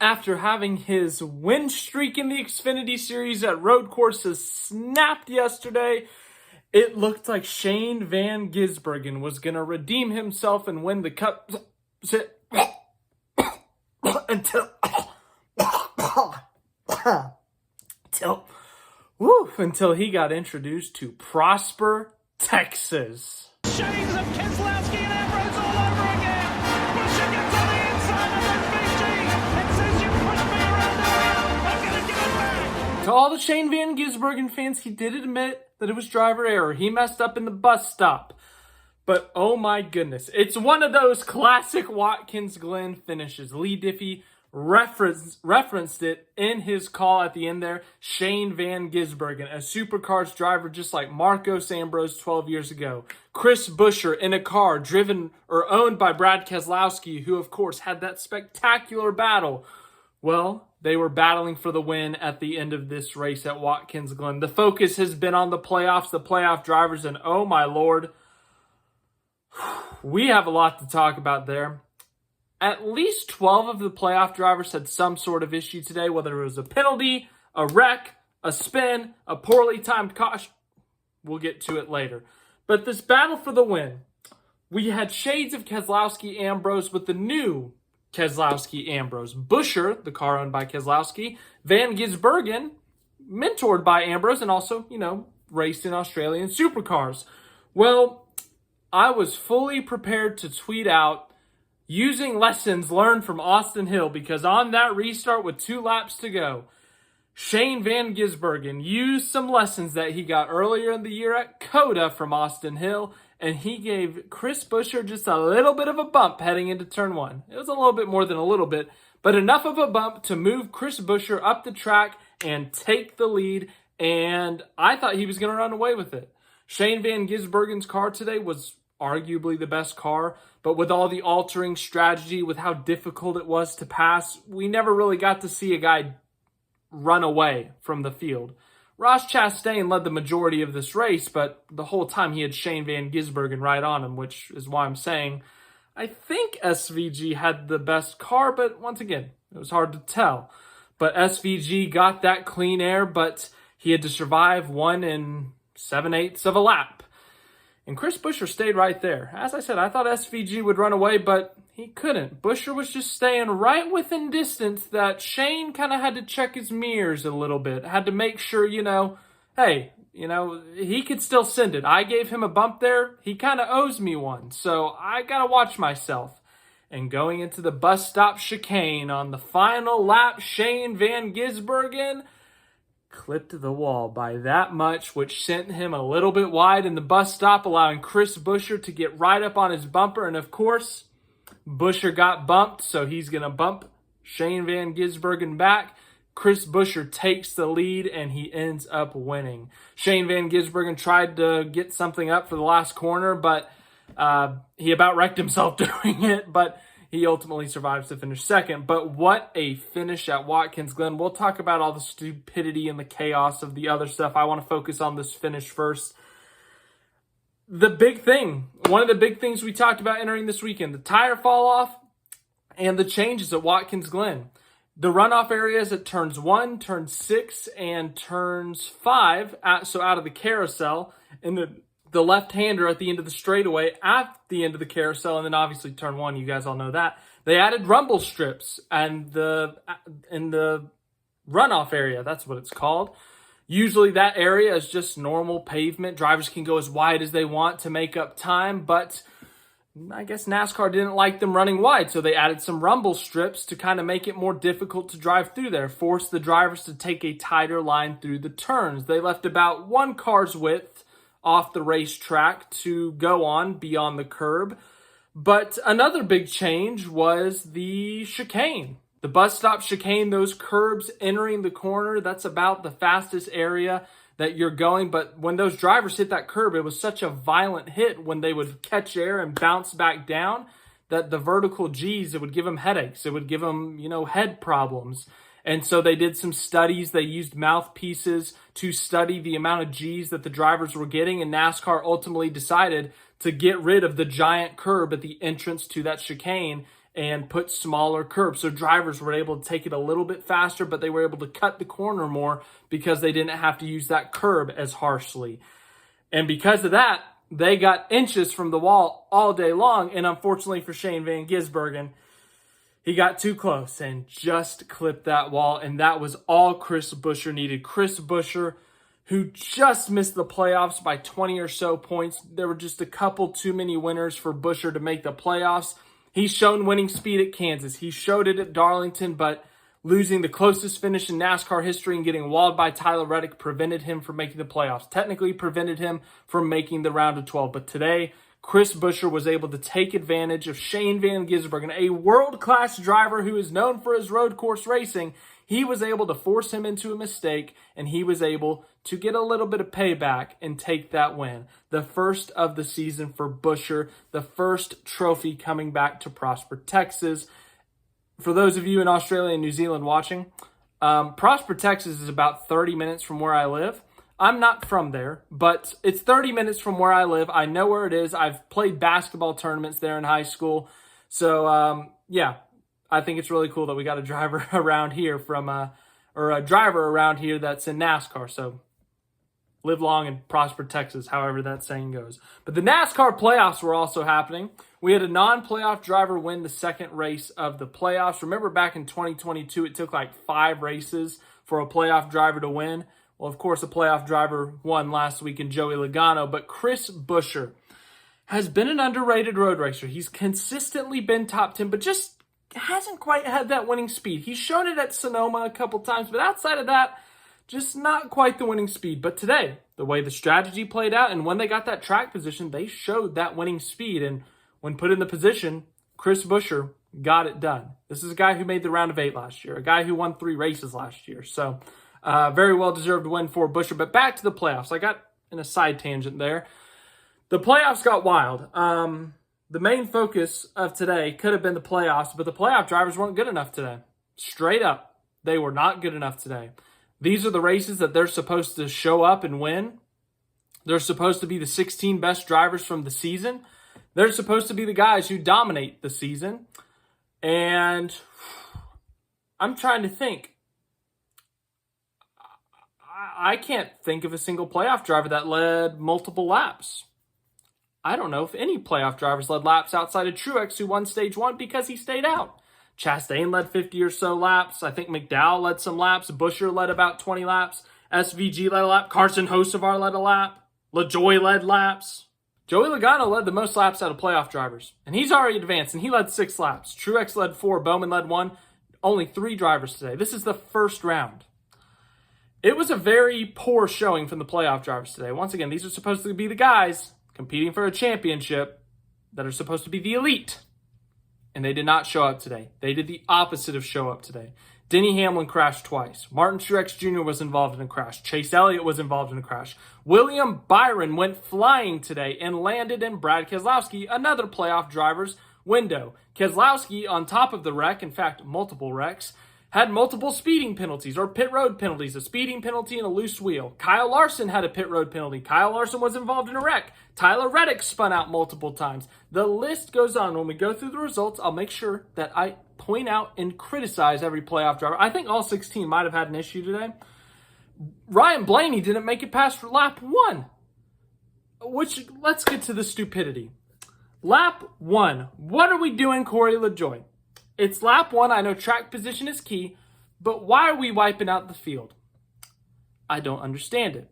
After having his win streak in the Xfinity Series at road courses snapped yesterday, it looked like Shane Van Gisbergen was going to redeem himself and win the Cup until he got introduced to Prosper, Texas. Shades of Keselowski and Ambrose all over again. Buescher gets on the inside of SVG and says, "You pushed me around the wheel. I'm going to get it back." To all the Shane Van Gisbergen fans, he did admit that it was driver error. He messed up in the bus stop. But oh my goodness, it's one of those classic Watkins Glen finishes. Lee Diffie referenced it in his call at the end there. Shane Van Gisbergen, a supercars driver just like Marcos Ambrose 12 years ago. Chris Buescher in a car driven or owned by Brad Keselowski, who of course had that spectacular battle. Well, they were battling for the win at the end of this race at Watkins Glen. The focus has been on the playoffs, the playoff drivers, and oh my Lord, we have a lot to talk about there. At least 12 of the playoff drivers had some sort of issue today, whether it was a penalty, a wreck, a spin, a poorly timed caution. We'll get to it later. But this battle for the win, we had shades of Keselowski Ambrose with the new Keselowski Ambrose. Buescher, the car owned by Keselowski. Van Gisbergen, mentored by Ambrose and also, raced in Australian supercars. Well, I was fully prepared to tweet out using lessons learned from Austin Hill, because on that restart with 2 laps to go, Shane Van Gisbergen used some lessons that he got earlier in the year at COTA from Austin Hill, and he gave Chris Buescher just a little bit of a bump heading into turn 1. It was a little bit more than a little bit, but enough of a bump to move Chris Buescher up the track and take the lead, and I thought he was going to run away with it. Shane Van Gisbergen's car today was arguably the best car, but with all the altering strategy, with how difficult it was to pass, we never really got to see a guy run away from the field. Ross Chastain led the majority of this race, but the whole time he had Shane Van Gisbergen right on him, which is why I'm saying I think SVG had the best car, but once again, it was hard to tell. But SVG got that clean air, but he had to survive 1 7/8 of a lap. And Chris Buescher stayed right there. As I said, I thought SVG would run away, but he couldn't. Buescher was just staying right within distance that Shane kind of had to check his mirrors a little bit. Had to make sure, hey, he could still send it. I gave him a bump there. He kind of owes me one. So I got to watch myself. And going into the bus stop chicane on the final lap, Shane Van Gisbergen clipped the wall by that much, which sent him a little bit wide in the bus stop, allowing Chris Buescher to get right up on his bumper. And of course, Buescher got bumped, so he's going to bump Shane Van Gisbergen back. Chris Buescher takes the lead, and he ends up winning. Shane Van Gisbergen tried to get something up for the last corner, but he about wrecked himself doing it, but he ultimately survives to finish second. But what a finish at Watkins Glen. We'll talk about all the stupidity and the chaos of the other stuff. I want to focus on this finish first. The big thing, one of the big things we talked about entering this weekend, the tire fall off and the changes at Watkins Glen. The runoff areas at turns 1, turns 6, and turns 5, so out of the carousel, and the left-hander at the end of the straightaway at the end of the carousel, and then obviously turn 1, you guys all know that. They added rumble strips and in the runoff area, that's what it's called. Usually that area is just normal pavement. Drivers can go as wide as they want to make up time, but I guess NASCAR didn't like them running wide, so they added some rumble strips to kind of make it more difficult to drive through there, force the drivers to take a tighter line through the turns. They left about 1 car's width off the racetrack to go on beyond the curb. But another big change was the chicane. The bus stop chicane, those curbs entering the corner, that's about the fastest area that you're going. But when those drivers hit that curb, it was such a violent hit when they would catch air and bounce back down that the vertical G's, it would give them headaches. It would give them, head problems. And so they did some studies. They used mouthpieces to study the amount of G's that the drivers were getting. And NASCAR ultimately decided to get rid of the giant curb at the entrance to that chicane and put smaller curbs. So drivers were able to take it a little bit faster, but they were able to cut the corner more because they didn't have to use that curb as harshly. And because of that, they got inches from the wall all day long. And unfortunately for Shane Van Gisbergen, he got too close and just clipped that wall. And that was all Chris Buescher needed. Chris Buescher, who just missed the playoffs by 20 or so points. There were just a couple too many winners for Buescher to make the playoffs. He's shown winning speed at Kansas. He showed it at Darlington, but losing the closest finish in NASCAR history and getting walled by Tyler Reddick prevented him from making the playoffs. Technically prevented him from making the round of 12. But today, Chris Buescher was able to take advantage of Shane Van Gisbergen, a world-class driver who is known for his road course racing. He was able to force him into a mistake, and he was able to get a little bit of payback and take that win. The first of the season for Buescher, the first trophy coming back to Prosper, Texas. For those of you in Australia and New Zealand watching, Prosper, Texas is about 30 minutes from where I live. I'm not from there, but it's 30 minutes from where I live. I know where it is. I've played basketball tournaments there in high school. So, yeah, I think it's really cool that we got a driver around here or a driver around here that's in NASCAR. So live long and prosper, Texas, however that saying goes. But the NASCAR playoffs were also happening. We had a non-playoff driver win the second race of the playoffs. Remember back in 2022, it took like 5 races for a playoff driver to win. Well, of course, a playoff driver won last week in Joey Logano, but Chris Buescher has been an underrated road racer. He's consistently been top 10, but just hasn't quite had that winning speed. He's shown it at Sonoma a couple times, but outside of that, just not quite the winning speed. But today, the way the strategy played out and when they got that track position, they showed that winning speed. And when put in the position, Chris Buescher got it done. This is a guy who made the round of 8 last year, a guy who won 3 races last year. So very well-deserved win for Buescher. But back to the playoffs. I got in a side tangent there. The playoffs got wild. The main focus of today could have been the playoffs, but the playoff drivers weren't good enough today. Straight up, they were not good enough today. These are the races that they're supposed to show up and win. They're supposed to be the 16 best drivers from the season. They're supposed to be the guys who dominate the season. And I'm trying to think. I can't think of a single playoff driver that led multiple laps. I don't know if any playoff drivers led laps outside of Truex, who won stage 1 because he stayed out. Chastain led 50 or so laps. I think McDowell led some laps. Buescher led about 20 laps. SVG led a lap. Carson Hocevar led a lap. LaJoie led laps. Joey Logano led the most laps out of playoff drivers, and he's already advanced, and he led 6 laps. Truex led 4. Bowman led 1. Only 3 drivers today. This is the first round. It was a very poor showing from the playoff drivers today. Once again, these are supposed to be the guys competing for a championship that are supposed to be the elite. And they did not show up today. They did the opposite of show up today. Denny Hamlin crashed twice. Martin Truex Jr. was involved in a crash. Chase Elliott was involved in a crash. William Byron went flying today and landed in Brad Keselowski, another playoff driver's window. Keselowski, on top of the wreck, in fact, multiple wrecks, had multiple speeding penalties or pit road penalties, a speeding penalty and a loose wheel. Kyle Larson had a pit road penalty. Kyle Larson was involved in a wreck. Tyler Reddick spun out multiple times. The list goes on. When we go through the results, I'll make sure that I point out and criticize every playoff driver. I think all 16 might have had an issue today. Ryan Blaney didn't make it past lap 1. Which, let's get to the stupidity. Lap 1. What are we doing, Corey LaJoie? It's lap 1. I know track position is key, but why are we wiping out the field? I don't understand it.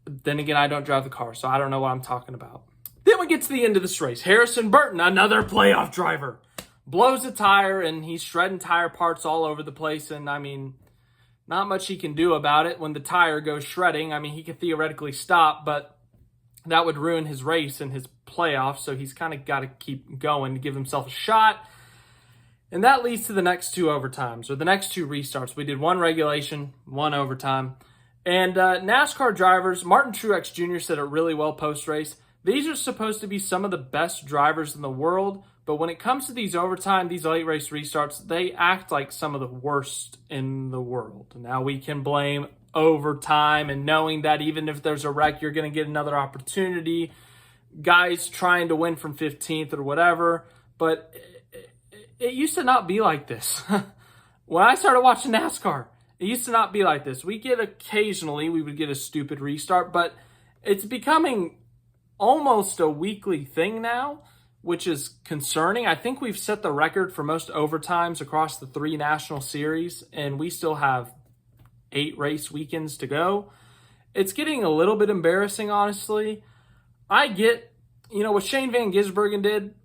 Then again, I don't drive the car, so I don't know what I'm talking about. Then we get to the end of this race. Harrison Burton, another playoff driver, blows a tire, and he's shredding tire parts all over the place. And, I mean, not much he can do about it when the tire goes shredding. I mean, he could theoretically stop, but that would ruin his race and his playoffs, so he's kind of got to keep going to give himself a shot. And that leads to the next 2 overtimes, or the next 2 restarts. We did 1 regulation, 1 overtime. And NASCAR drivers, Martin Truex Jr. said it really well post-race. These are supposed to be some of the best drivers in the world, but when it comes to these overtime, these late race restarts, they act like some of the worst in the world. Now we can blame overtime and knowing that even if there's a wreck, you're going to get another opportunity. Guys trying to win from 15th or whatever. but it used to not be like this. When I started watching NASCAR, it used to not be like this. We would get a stupid restart, but it's becoming almost a weekly thing now, which is concerning. I think we've set the record for most overtimes across the 3 national series, and we still have 8 race weekends to go. It's getting a little bit embarrassing, honestly. I get, what Shane Van Gisbergen did,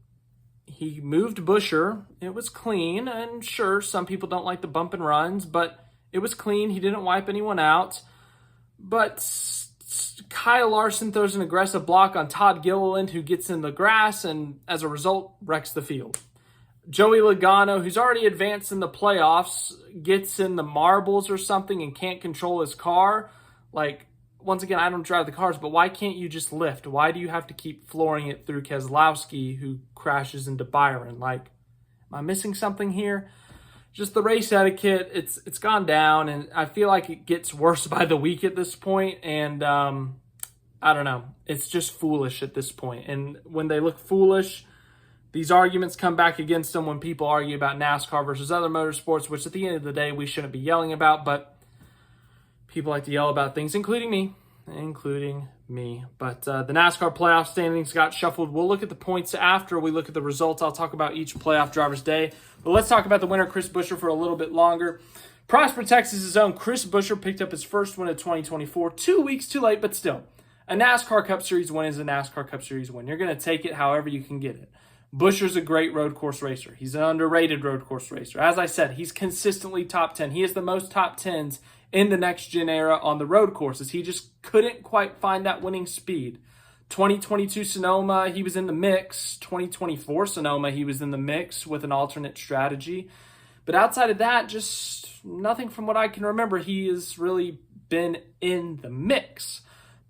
he moved Buescher. It was clean, and sure, some people don't like the bump and runs, but it was clean. He didn't wipe anyone out. But Kyle Larson throws an aggressive block on Todd Gilliland, who gets in the grass and, as a result, wrecks the field. Joey Logano, who's already advanced in the playoffs, gets in the marbles or something and can't control his car. Once again, I don't drive the cars, but why can't you just lift? Why do you have to keep flooring it through Keselowski, who crashes into Byron? Am I missing something here? Just the race etiquette, it's gone down, and I feel like it gets worse by the week at this point, and I don't know. It's just foolish at this point. And when they look foolish, these arguments come back against them when people argue about NASCAR versus other motorsports, which at the end of the day, we shouldn't be yelling about, but people like to yell about things, including me. But the NASCAR playoff standings got shuffled. We'll look at the points after we look at the results. I'll talk about each playoff driver's day. But let's talk about the winner, Chris Buescher, for a little bit longer. Prosper, Texas' own Chris Buescher picked up his first win of 2024. 2 weeks too late, but still. A NASCAR Cup Series win is a NASCAR Cup Series win. You're going to take it however you can get it. Buescher's a great road course racer. He's an underrated road course racer. As I said, he's consistently top 10. He has the most top 10s in the next-gen era on the road courses. He just couldn't quite find that winning speed. 2022 Sonoma, he was in the mix. 2024 Sonoma, he was in the mix with an alternate strategy. But outside of that, just nothing from what I can remember. He has really been in the mix.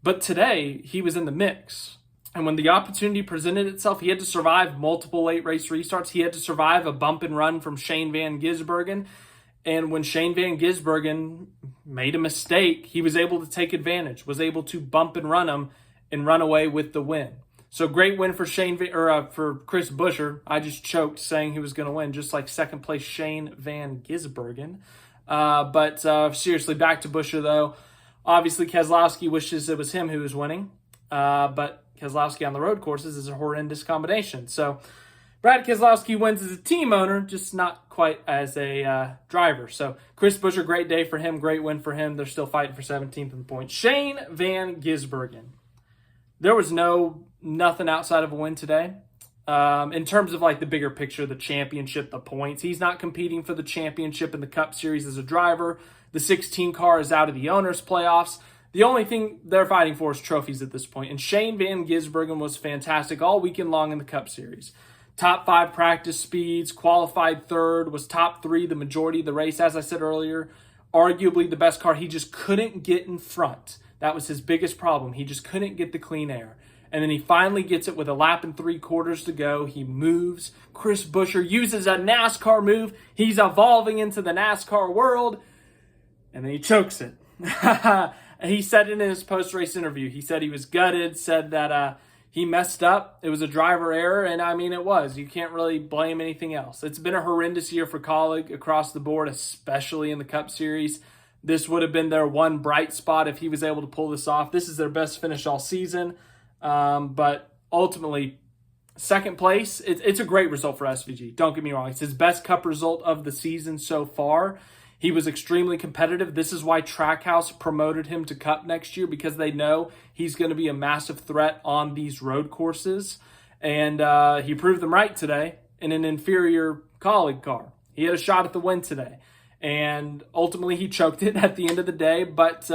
But today, he was in the mix. And when the opportunity presented itself, he had to survive multiple late race restarts. He had to survive a bump and run from Shane Van Gisbergen. And when Shane Van Gisbergen made a mistake, he was able to take advantage, was able to bump and run him and run away with the win. So great win for for Chris Buescher. I just choked saying he was going to win, just like second place Shane Van Gisbergen. But seriously, back to Buescher though. Obviously, Keselowski wishes it was him who was winning, but Keselowski on the road courses is a horrendous combination. So Brad Keselowski wins as a team owner, just not quite as a driver. So Chris Buescher, great day for him, great win for him. They're still fighting for 17th in the points. Shane Van Gisbergen. There was nothing outside of a win today. In terms of the bigger picture, the championship, the points. He's not competing for the championship in the Cup Series as a driver. The 16 car is out of the owners' playoffs. The only thing they're fighting for is trophies at this point. And Shane Van Gisbergen was fantastic all weekend long in the Cup Series. Top 5 practice speeds, qualified third, was top 3 the majority of the race. As I said earlier, arguably the best car. He just couldn't get in front. That was his biggest problem. He just couldn't get the clean air. And then he finally gets it with a lap and 3/4 to go. He moves. Chris Buescher uses a NASCAR move. He's evolving into the NASCAR world. And then he chokes it. He said it in his post-race interview. He said he was gutted, said that he messed up. It was a driver error, and I mean, it was. You can't really blame anything else. It's been a horrendous year for Kaulig across the board, especially in the Cup Series. This would have been their one bright spot if he was able to pull this off. This is their best finish all season. But ultimately, second place, it's a great result for SVG. Don't get me wrong. It's his best Cup result of the season so far. He was extremely competitive. This is why Trackhouse promoted him to Cup next year, because they know he's going to be a massive threat on these road courses. And he proved them right today in an inferior Kaulig car. He had a shot at the win today. And ultimately, he choked it at the end of the day. But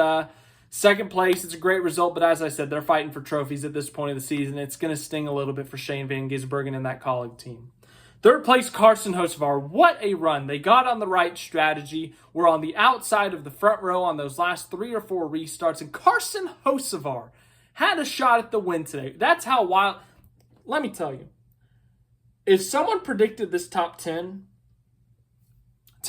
second place, it's a great result. But as I said, they're fighting for trophies at this point of the season. It's going to sting a little bit for Shane Van Gisbergen and that Kaulig team. Third place, Carson Hocevar. What a run. They got on the right strategy. We're on the outside of the front row on those last 3 or 4 restarts. And Carson Hocevar had a shot at the win today. That's how wild. Let me tell you. If someone predicted this top 10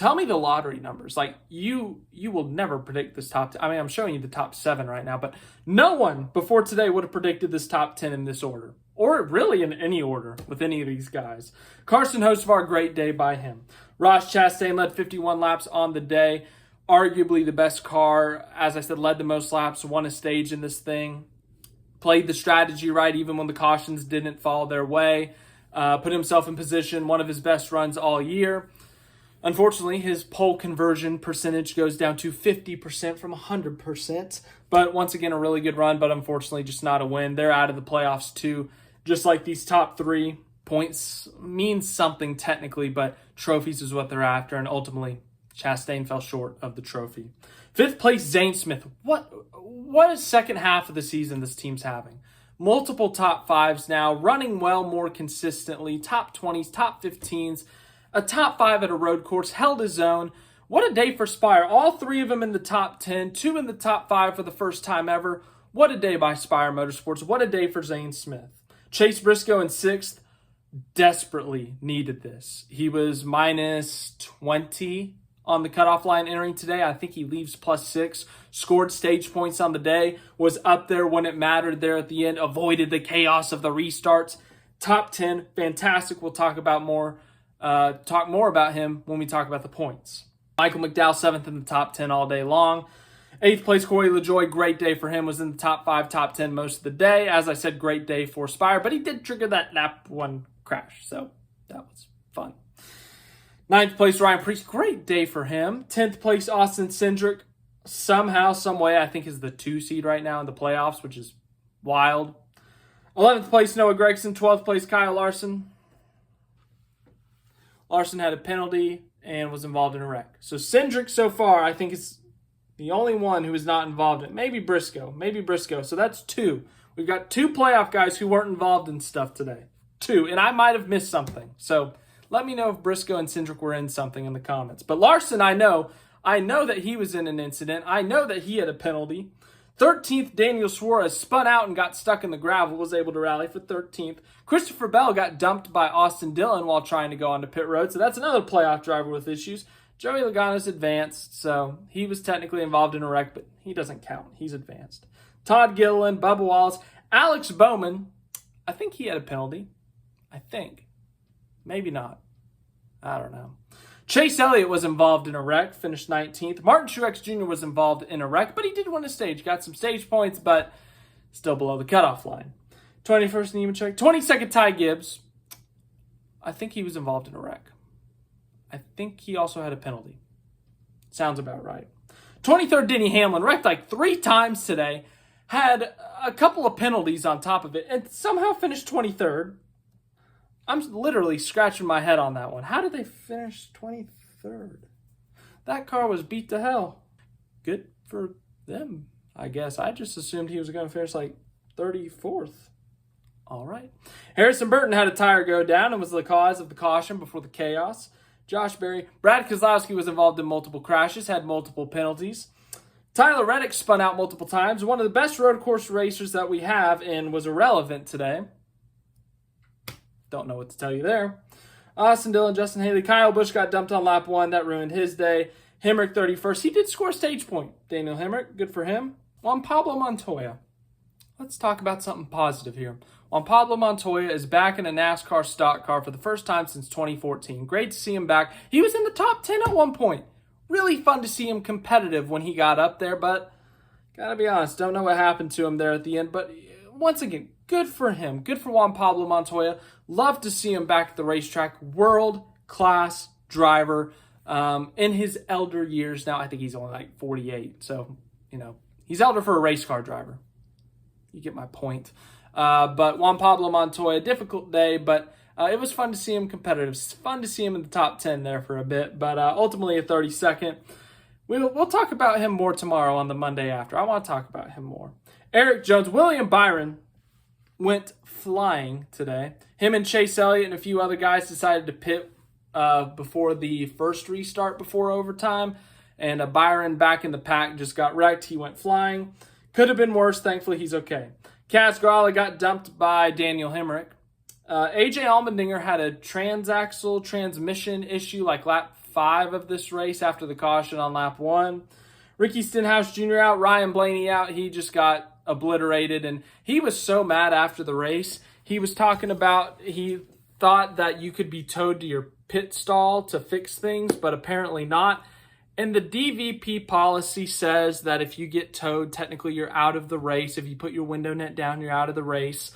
tell me the lottery numbers. Like, you will never predict this top 10. I mean, I'm showing you the top 7 right now, but no one before today would have predicted this top 10 in this order, or really in any order with any of these guys. Carson Hocevar, great day by him. Ross Chastain led 51 laps on the day. Arguably the best car. As I said, led the most laps, won a stage in this thing. Played the strategy right even when the cautions didn't fall their way. Put himself in position, one of his best runs all year. Unfortunately, his pole conversion percentage goes down to 50% from 100%. But once again, a really good run, but unfortunately just not a win. They're out of the playoffs too. Just like these top 3, points means something technically, but trophies is what they're after. And ultimately, Chastain fell short of the trophy. 5th place, Zane Smith. What a second half of the season this team's having. Multiple top 5s now, running well more consistently, top 20s, top 15s, a top 5 at a road course, held his own. What a day for Spire. All 3 of them in the top 10, 2 in the top 5 for the first time ever. What a day by Spire Motorsports. What a day for Zane Smith. Chase Briscoe in 6th desperately needed this. He was minus 20 on the cutoff line entering today. I think he leaves plus 6. Scored stage points on the day. Was up there when it mattered there at the end. Avoided the chaos of the restarts. Top 10. Fantastic. We'll talk more about him when we talk about the points. Michael McDowell, 7th in the top 10 all day long. 8th place, Corey LaJoie. Great day for him. Was in the top 5, top 10 most of the day. As I said, great day for Spire. But he did trigger that lap 1 crash. So that was fun. 9th place, Ryan Preece. Great day for him. 10th place, Austin Cindric. Somehow, some way, I think is the 2 seed right now in the playoffs, which is wild. 11th place, Noah Gragson. 12th place, Kyle Larson. Larson had a penalty and was involved in a wreck. So Cindric so far, I think, is the only one who is not involved in it. Maybe Briscoe. So that's 2. We've got 2 playoff guys who weren't involved in stuff today. 2. And I might have missed something. So let me know if Briscoe and Cindric were in something in the comments. But Larson, I know that he was in an incident. I know that he had a penalty. 13th, Daniel Suarez spun out and got stuck in the gravel, was able to rally for 13th. Christopher Bell got dumped by Austin Dillon while trying to go onto pit road, so that's another playoff driver with issues. Joey Logano's advanced, so he was technically involved in a wreck, but he doesn't count. He's advanced. Todd Gilliland, Bubba Wallace, Alex Bowman. I think he had a penalty. I think. Maybe not. I don't know. Chase Elliott was involved in a wreck, finished 19th. Martin Truex Jr. was involved in a wreck, but he did win a stage. Got some stage points, but still below the cutoff line. 21st, Nemechek. 22nd, Ty Gibbs. I think he was involved in a wreck. I think he also had a penalty. Sounds about right. 23rd, Denny Hamlin. Wrecked like 3 times today. Had a couple of penalties on top of it, and somehow finished 23rd. I'm literally scratching my head on that one. How did they finish 23rd? That car was beat to hell. Good for them, I guess. I just assumed he was going to finish like 34th. All right. Harrison Burton had a tire go down and was the cause of the caution before the chaos. Josh Berry. Brad Keselowski was involved in multiple crashes, had multiple penalties. Tyler Reddick spun out multiple times. One of the best road course racers that we have and was irrelevant today. Don't know what to tell you there. Austin Dillon, Justin Haley, Kyle Busch got dumped on lap 1. That ruined his day. Hemrick 31st. He did score a stage point. Daniel Hemrick, good for him. Juan Pablo Montoya. Let's talk about something positive here. Juan Pablo Montoya is back in a NASCAR stock car for the first time since 2014. Great to see him back. He was in the top 10 at one point. Really fun to see him competitive when he got up there, but gotta be honest, don't know what happened to him there at the end. But once again, good for him. Good for Juan Pablo Montoya. Love to see him back at the racetrack. World-class driver in his elder years now. I think he's only like 48. So, he's elder for a race car driver. You get my point. But Juan Pablo Montoya, difficult day, but it was fun to see him competitive. It's fun to see him in the top 10 there for a bit, but ultimately a 32nd. We'll talk about him more tomorrow on the Monday after. I want to talk about him more. Eric Jones, William Byron went flying today. Him and Chase Elliott and a few other guys decided to pit before the first restart before overtime, and Byron back in the pack just got wrecked. He went flying. Could have been worse. Thankfully, he's okay. Kaz Grala got dumped by Daniel Hemrick. AJ Allmendinger had a transaxle transmission issue like lap 5 of this race after the caution on lap 1. Ricky Stenhouse Jr. out, Ryan Blaney out. He just got obliterated, and he was so mad after the race. He was talking about he thought that you could be towed to your pit stall to fix things, but apparently not. And the DVP policy says that if you get towed, technically you're out of the race. If you put your window net down, you're out of the race.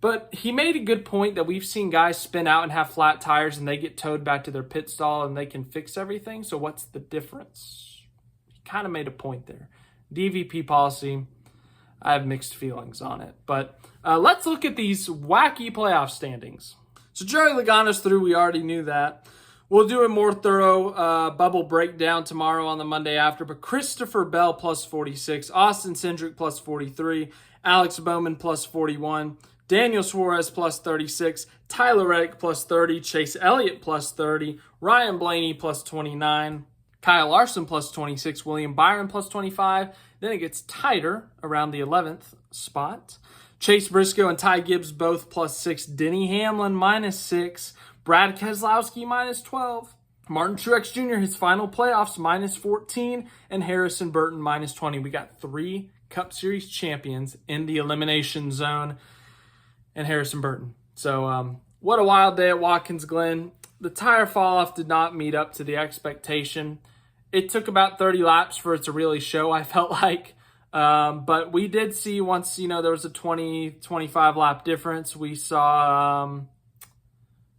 But he made a good point that we've seen guys spin out and have flat tires and they get towed back to their pit stall and they can fix everything. So what's the difference? He kind of made a point there. DVP policy, I have mixed feelings on it. But let's look at these wacky playoff standings. So Joey Logano's through. We already knew that. We'll do a more thorough bubble breakdown tomorrow on the Monday after. But Christopher Bell plus 46, Austin Cindric plus 43, Alex Bowman plus 41, Daniel Suarez plus 36, Tyler Reddick plus 30, Chase Elliott plus 30, Ryan Blaney plus 29, Kyle Larson plus 26, William Byron plus 25. Then it gets tighter around the 11th spot. Chase Briscoe and Ty Gibbs both plus 6, Denny Hamlin minus 6, Brad Keselowski minus 12, Martin Truex Jr., his final playoffs, minus 14, and Harrison Burton minus 20. We got 3 Cup Series champions in the elimination zone, and Harrison Burton. So what a wild day at Watkins Glen. The tire fall-off did not meet up to the expectation. It took about 30 laps for it to really show, I felt like. But we did see once, there was a 20-25 lap difference, we saw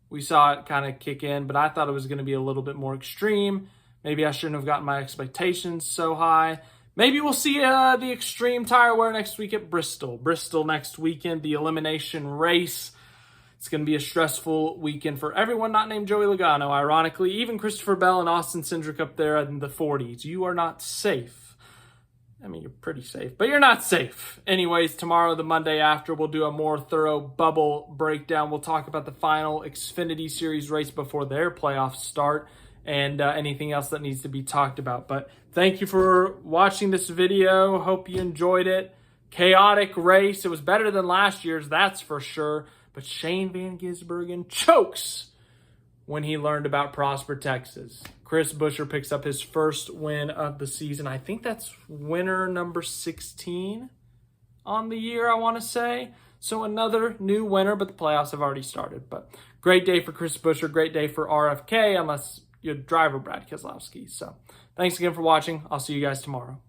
it kind of kick in, but I thought it was going to be a little bit more extreme. Maybe I shouldn't have gotten my expectations so high. Maybe we'll see the extreme tire wear next week at Bristol. Bristol next weekend, the elimination race. It's going to be a stressful weekend for everyone not named Joey Logano. Ironically, even Christopher Bell and Austin Cindric up there in the 40s. You are not safe. I mean, you're pretty safe, but you're not safe. Anyways, tomorrow, the Monday after, we'll do a more thorough bubble breakdown. We'll talk about the final Xfinity Series race before their playoffs start and anything else that needs to be talked about. But thank you for watching this video. Hope you enjoyed it. Chaotic race. It was better than last year's, that's for sure. But Shane Van Gisbergen chokes when he learned about Prosper, Texas. Chris Buescher picks up his first win of the season. I think that's winner number 16 on the year, I want to say. So another new winner, but the playoffs have already started. But great day for Chris Buescher, great day for RFK, unless you're driver Brad Keselowski. So thanks again for watching. I'll see you guys tomorrow.